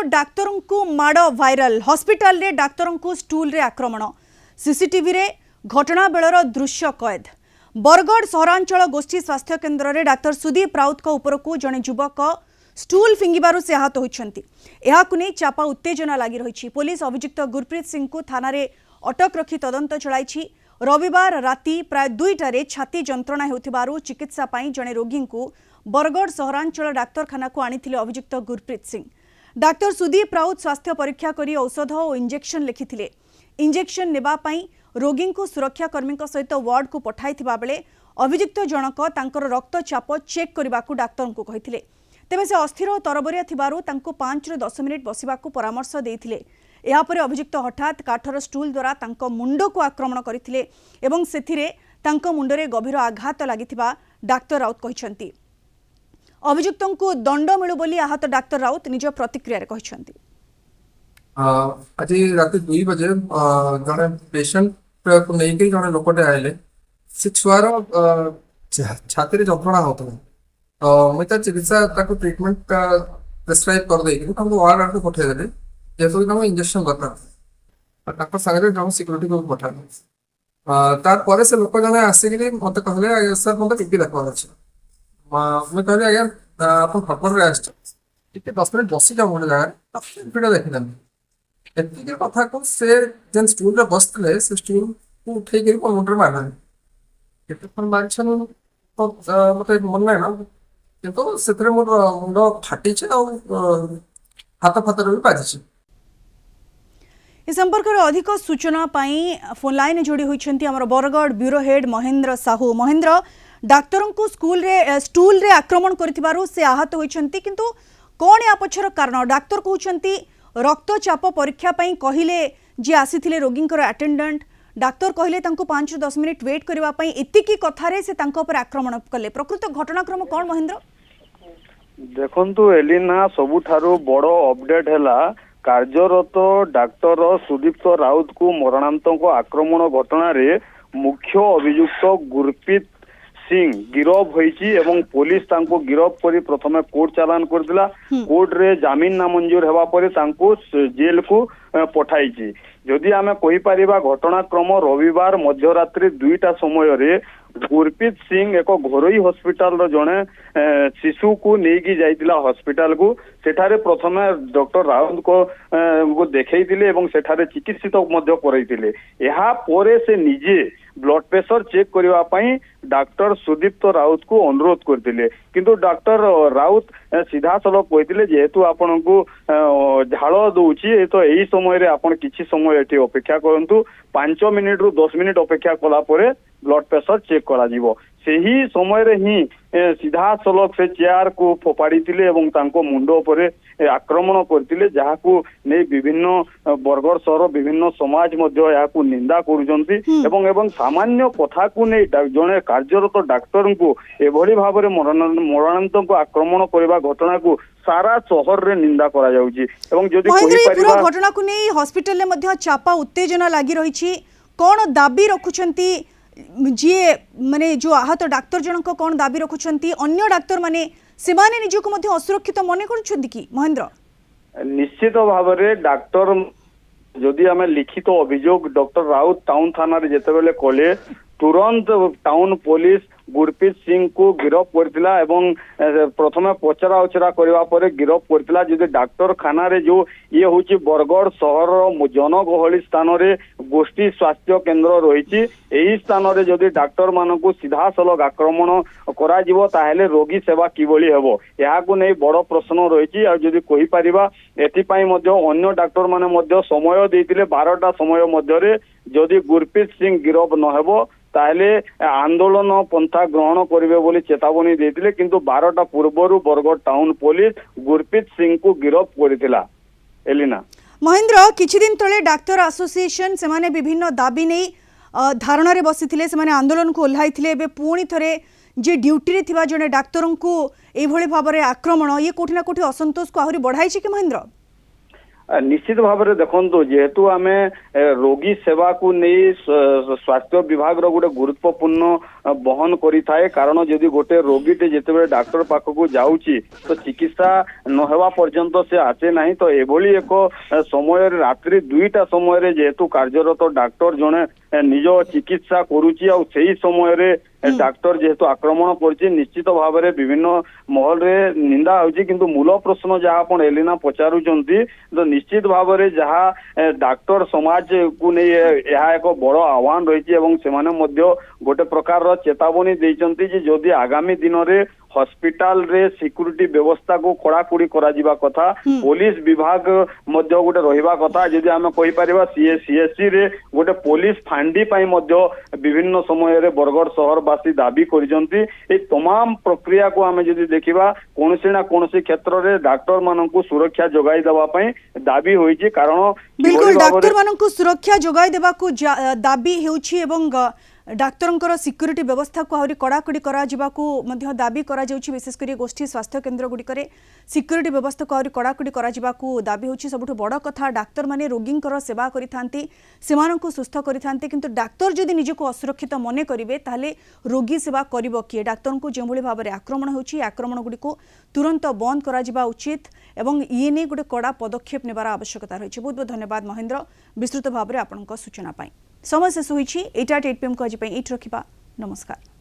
Doctor को माड़ viral hospital रे डाक्तर को स्टूल रे आक्रमण सीसीटीवी रे घटना बेलर दृश्य कैद। बरगढ़ सहरांचल गोष्ठी स्वास्थ्य केन्द्र रे डाक्तर सुदीप राउत को ऊपर को जड़े युवक स्टूल फिंगिबारु से आहत होइछंती। एहाकु नै चापा उत्तेजना लागि रहिछि। पुलिस अभियुक्त गुरप्रीत सिंह को थाना रे अटक रखी तदंत चलाइछि। रविवार राति प्राय 2टारे छाती जंत्रणा हेउथिबारु चिकित्सा पाई जड़े रोगी को बरगढ़ सहरांचल डाक्तरखाना को आनिथिले अभियुक्त गुरप्रीत सिंह। डाक्तर सुदीप राउत स्वास्थ्य परीक्षा करी औषध और इंजेक्शन लिखिथिले। इंजेक्शन नेबा पाई रोगी को सुरक्षाकर्मी सहित वार्ड को पठाइथिबा बेले अभियुक्त जनक तांकर रक्तचाप चेक करबाकू डाक्तर को कहिथिले। तेबे से अस्थिर और तरबरिया थिबारु तांको 5 ରୁ 10 मिनिट बसिबाकू परामर्श देइथिले। यापर अभियुक्त हठात काठर स्टूल द्वारा तांको मुंड को आक्रमण करथिले एवं सेथिरे तांको मुंडरे गभीर आघात लागिथिबा डाक्तर राउत कहिसंती। अभियुक्त को दंड मिलु बोली आहत डाक्तर राउत निज प्रतिक्रिया रे कहिसंती। आज रात 2 बजे जड़े पेशेंट को लेकिन जड़े लोकटे आए से छुआर छाती जंत्रणा होता तो मुझे चिकित्सा ट्रिटमेंट प्रेस्क्राइब कर देगी वार्ड आड़ को पठेदेली जेहेतु इंजेक्शन दरकार सागर जन सिक्यूरीटी को पठा तार से लोक जन आसिक मत कहले सर मतलब टीवी देखा अच्छे मुझे कहली आज्ञा आप खबर आस 10 मिनट बसी जाओ गोटे जगह भिड देखिदेमी एति कथा को से जेन स्टूल बसते से स्टूल को उठे मुंडे मारे केते मारछन तो मत मन ना ना किंतु से मोर मुंड फाटी हाथ फात भी बाजी। इस संपर्क में अधिक सूचना पाई फोन लाइन जोड़ी होइछंती हमर Bargarh bureau head Mahendra Sahu. Mahendra, doctor को स्टूल रे आक्रमण करथिबारु से आहत होइछंती किंतु कोन या पछर कारण डाक्तर कहउछंती रक्तचाप परीक्षा पाई कहिले जे आसीथिले रोगींकर अटेंडेंट डाक्तर कहले तांको 5 ରୁ 10 मिनिट वेट करबा पाई एतिकी कथारे से तांको पर आक्रमण कले। प्रकृत घटनाक्रम कोन महेंद्र? देखंतु एलिना सबुठारो बड़ अपडेट हैला कार्यरत डाक्तर सुदीप्त राउत को मरणांतक आक्रमण घटना रे मुख्य अभियुक्त गुरप्रीत सिंह गिरफ होईची एवं पुलिस तांको गिरफ करी प्रथमे कोर्ट चालान करदिला। कोर्ट रे जामिन नामंजूर हेबा परे तांको जेल को पठाईची। जदि आमे कहि परिबा घटनाक्रम रविवार मध्यरात्रि 2टा समय रे गुरप्रीत सिंह एक घरोई हॉस्पिटल रो जने शिशु को नेकी जाइतिला हॉस्पिटल को सेठारे प्रथमे डॉक्टर राउत को देखैतिले एवं सेठारे चिकित्सित मध्य करैतिले। एहा परे से निजे ब्लड प्रेशर चेक करबा पई डॉक्टर सुदीप्त राउत को अनुरोध करतिले किंतु डॉक्टर राउत सीधा सलख कहितिले जेहेतु आपन को झाड़ दउची तो एही समय रे आपन किछि समय एठी अपेक्षा करंतु 5 मिनिट ରୁ 10 मिनिट अपेक्षा कला परे ब्लड प्रेशर चेक करा जीवो। सेही समय रे ही सीधा सलख से चेयर को फोपाड़ी थिले एवं तांको मुंड उपरे आक्रमण करथिले जहाकू नै विभिन्न बरगढ़ सहर विभिन्न समाज मध्य याकू निंदा करूजंती एवं सामान्य कथा को नै जने कार्यरत डाक्टर को एभली भाव रे मरणांतक आक्रमण करबा घटना को सारा शहर रे निंदा करा जाउची एवं जदि कोई परिवार घटना को नै हॉस्पिटल ले मध्य चापा उत्तेजना लागि रहिछि। कोन दाबी रखुछंती जी माने जो आहत डाक्तर जनक कोन दाबी रखुछंती अन्य डाक्तर माने सेमाने निजको मध्य असुरक्षित मने करूछंती कि महेंद्र? निश्चित भाव रे डाक्टर जदि आमे लिखित अभियोग डॉक्टर राउत टाउन थाना रे जेते बेले कोले तुरंत टाउन पुलिस गुरप्रीत सिंह को गिरफ करथिला एवं प्रथमे पचरा उचरा करबा परे गिरफ करथिला। जदि डाक्टर खाना रे जो ये होची बरगढ़ शहर जनगहली स्थान रे गोष्ठी स्वास्थ्य केन्द्र रहिची एही स्थान रे जदि डाक्टर मान को सीधा सलग आक्रमण करा जीवो ताहेले रोगी सेवा किबोली हेबो या को नै बड़ प्रश्न रहिची। आ जदि कहि परिबा एथि पई मध्य अन्य डाक्टर माने मध्य समय देथिले 12टा समय मध्य रे जदि गुरप्रीत सिंह गिरफ न हेबो ताहले आंदोलन पंथा ग्रहण करिवे बोली चेतावनी देथिले किंतु 12टा पूर्वरु बरगढ़ टाउन पुलिस गुरप्रीत सिंह को गिरफ करथिला। एलिना महेंद्र, किछि दिन तले डाक्टर एसोसिएशन सेमाने विभिन्न दाबी नै धारणा रे बसिथिले सेमाने आंदोलन को ओल्हाइथिले एबे पुणी थरे जे ड्यूटी रे थिबा जने डाक्टरन को एभली भाबरे आक्रमण ये कोठी ना कोठी असंतोष को आहुरी बढ़ाइछि कि महेंद्र? निश्चित भाव में देखो जेहेतु आम रोगी सेवा को नहीं स्वास्थ्य विभाग गोटे गुरुत्वपूर्ण बहन करें कारण जदि गोटे रोगीटे जिते डाक्तर पाखक जाऊँगी तो चिकित्सा नहवा पर्यंत से आसे ना तो एभली एक समय रात्रि 2टा समय जेहेतु कार्यरत डाक्तर जड़े निज चिकित्सा करुच्ची आ समय डाक्तर जेहेतु आक्रमण कर निश्चित भाव में विभिन्न महल रे निंदा होची किंतु मूल प्रश्न जहाँ आपण एलिना पचारुचंती तो निश्चित भाव में जहाँ डाक्तर समाज को नहीं यह एक बड़ आह्वान रही गोटे प्रकार चेतावनी देइचंती जे जदि आगामी दिन रे हॉस्पिटल रे सिक्यूरिटी व्यवस्था को कड़ाकड़ी करा जिबा कथा पुलिस विभाग मध्य गोटे रहिबा कथा जदि आमे कहि परिबा सीएससी रे गोटे पुलिस फांडी पाई मध्य विभिन्न समय रे बरगढ़ शहरवासी दाबी करिसंती ए तमाम प्रक्रिया को आमे जदि देखिबा कोनसी ना कोनसी क्षेत्र रे डाक्टर माननकु सुरक्षा जोगाई देबा पई दाबी होईची कारण बिल्कुल डाक्तर माननकु सुरक्षा जोगाई देबा को दाबी हेउची एवं डाक्तरंकर सिक्यूरिटी व्यवस्था को आहरी कड़ाकड़ी करा जिबाकू मध्य दाबी करा जाउछि विशेषकर गोष्ठी स्वास्थ्य केन्द्र गुड़िकर सिक्यूरिटी व्यवस्था को आहरी कड़ाकड़ी करा जिबाकू दाबी होछि सबुठु बड़ कथा डाक्तर माने रोगींकर सेवा करिथांती सेमानंकु सुस्थ करिथांती किंतु डाक्तर जदि निजको असुरक्षित मने करिवे ताहले रोगी सेवा करिवो किए डाक्तरंकु जेभଳି भाबरे आक्रमण होछि आक्रमण गुड़िको तुरंत बंद करा जिबा उचित एवं ये नहीं गोटे कड़ा पदक्षेप नेबार आवश्यकता रही बहुत बहुत धन्यवाद महेंद्र विस्तृत भाव में आपंक सूचना पाई समय शेष होइछि 8 PM को आज एट रखिबा नमस्कार।